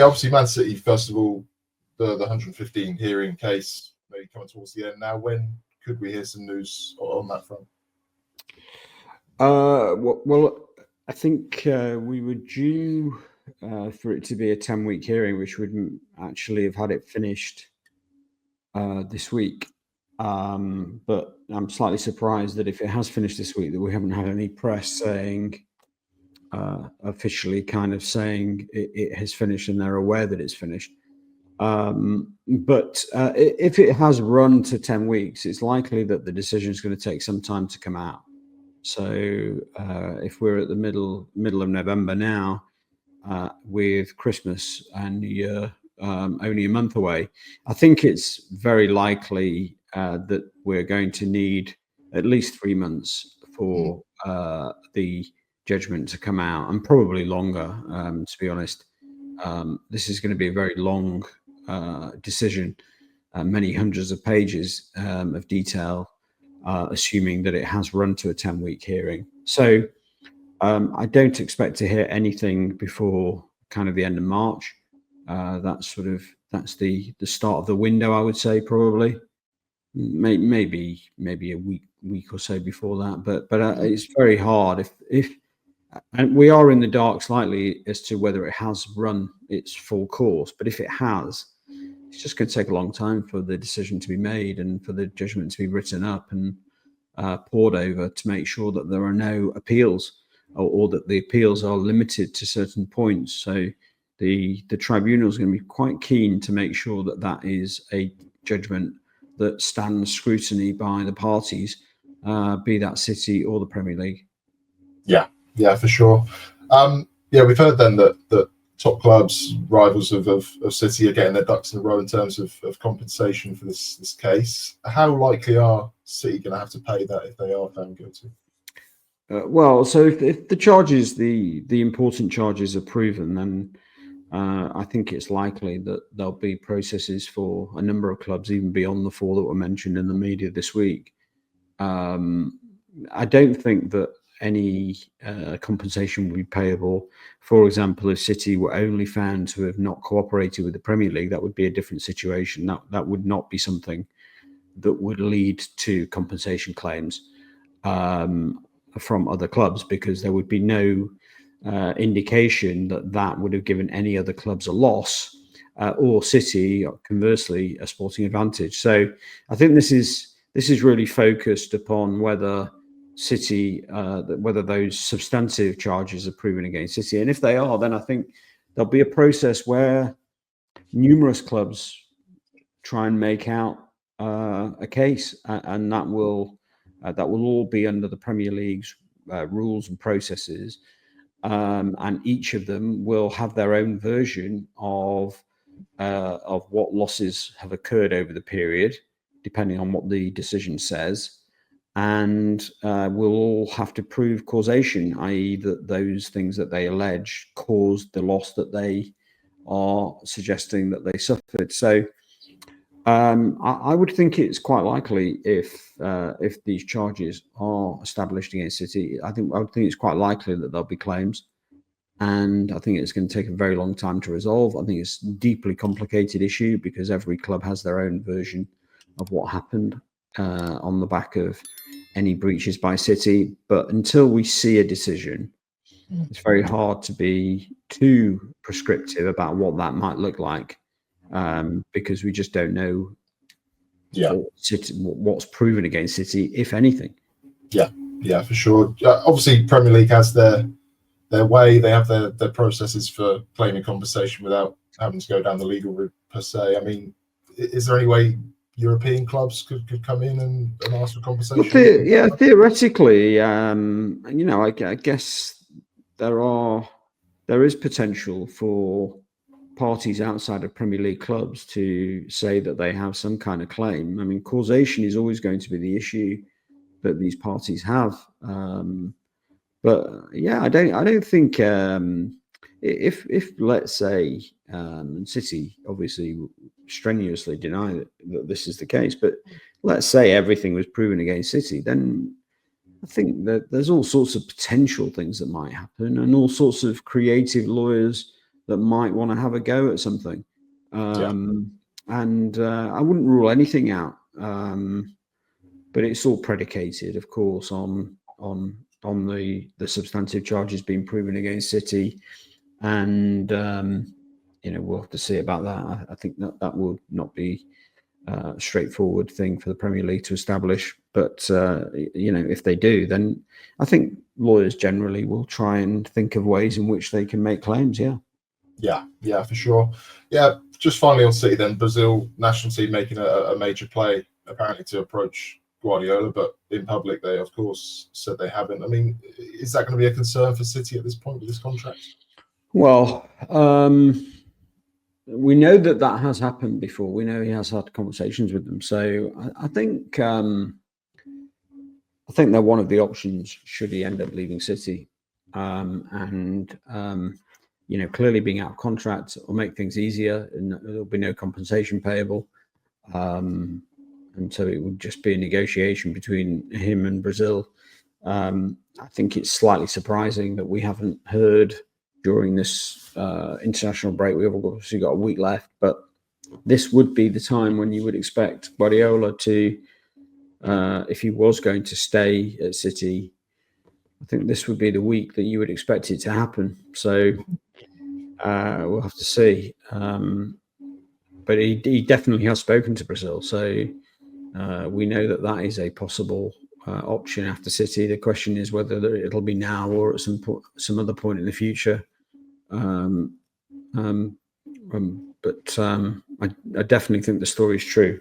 obviously Man City, first of all, the 115 hearing case maybe coming towards the end now. When could we hear some news on that front? Well, I think we were due for it to be a 10-week hearing, which would actually have had it finished this week. But I'm slightly surprised that if it has finished this week, that we haven't had any press saying, officially kind of saying it has finished and they're aware that it's finished. But if it has run to 10 weeks, it's likely that the decision is going to take some time to come out. So if we're at the middle of November now, with Christmas and New Year only a month away, I think it's very likely that we're going to need at least 3 months for the judgment to come out, and probably longer, to be honest. This is going to be a very long decision, many hundreds of pages of detail, assuming that it has run to a 10-week hearing. So I don't expect to hear anything before kind of the end of March. That's the start of the window, I would say, probably. Maybe a week or so before that, but it's very hard if and we are in the dark slightly as to whether it has run its full course. But if it has, it's just going to take a long time for the decision to be made and for the judgment to be written up and poured over to make sure that there are no appeals, or that the appeals are limited to certain points. So the tribunal is going to be quite keen to make sure that that is a judgment that stands scrutiny by the parties, be that City or the Premier League. Yeah, for sure. We've heard then that top clubs, rivals of City, are getting their ducks in a row in terms of compensation for this case. How likely are City going to have to pay that if they are found guilty? So if the charges, the important charges, are proven, then I think it's likely that there'll be processes for a number of clubs, even beyond the 4 that were mentioned in the media this week. I don't think that any compensation would be payable. For example, if City were only found to have not cooperated with the Premier League, that would be a different situation. That would not be something that would lead to compensation claims from other clubs, because there would be no indication that would have given any other clubs a loss, or City, conversely, a sporting advantage. So I think this is really focused upon whether City, whether those substantive charges are proven against City, and if they are, then I think there'll be a process where numerous clubs try and make out a case, and that will all be under the Premier League's rules and processes, and each of them will have their own version of what losses have occurred over the period, depending on what the decision says. And we'll all have to prove causation, i.e. that those things that they allege caused the loss that they are suggesting that they suffered. So I would think it's quite likely, if these charges are established against City, I would think it's quite likely that there'll be claims. And I think it's going to take a very long time to resolve. I think it's a deeply complicated issue, because every club has their own version of what happened on the back of any breaches by City. But until we see a decision, it's very hard to be too prescriptive about what that might look like, because we just don't know what's proven against City, if anything. Yeah, for sure. Obviously, Premier League has their way. They have their processes for claiming compensation without having to go down the legal route per se. I mean, is there any way European clubs could come in and ask for compensation? Well, theoretically, I guess there is potential for parties outside of Premier League clubs to say that they have some kind of claim. I mean, causation is always going to be the issue that these parties have. But yeah, I don't think if let's say City obviously strenuously deny that this is the case, but let's say everything was proven against City, then I think that there's all sorts of potential things that might happen, and all sorts of creative lawyers that might want to have a go at something. And I wouldn't rule anything out. But it's all predicated, of course, on the substantive charges being proven against City, and we'll have to see about that. I think that would not be a straightforward thing for the Premier League to establish. But if they do, then I think lawyers generally will try and think of ways in which they can make claims. Yeah, for sure. Yeah, just finally on City then, Brazil national team making a major play apparently to approach Guardiola, but in public they of course said they haven't. I mean, is that going to be a concern for City at this point with this contract? Well, we know that has happened before. We know he has had conversations with them. So I think they're one of the options should he end up leaving City. Clearly being out of contract will make things easier, and there'll be no compensation payable. And so it would just be a negotiation between him and Brazil. I think it's slightly surprising that we haven't heard during this international break. We've obviously got a week left, but this would be the time when you would expect Guardiola to, if he was going to stay at City, I think this would be the week that you would expect it to happen. So we'll have to see. But he definitely has spoken to Brazil. So we know that is a possible option after City. The question is whether it'll be now or at some other point in the future. But I definitely think the story is true.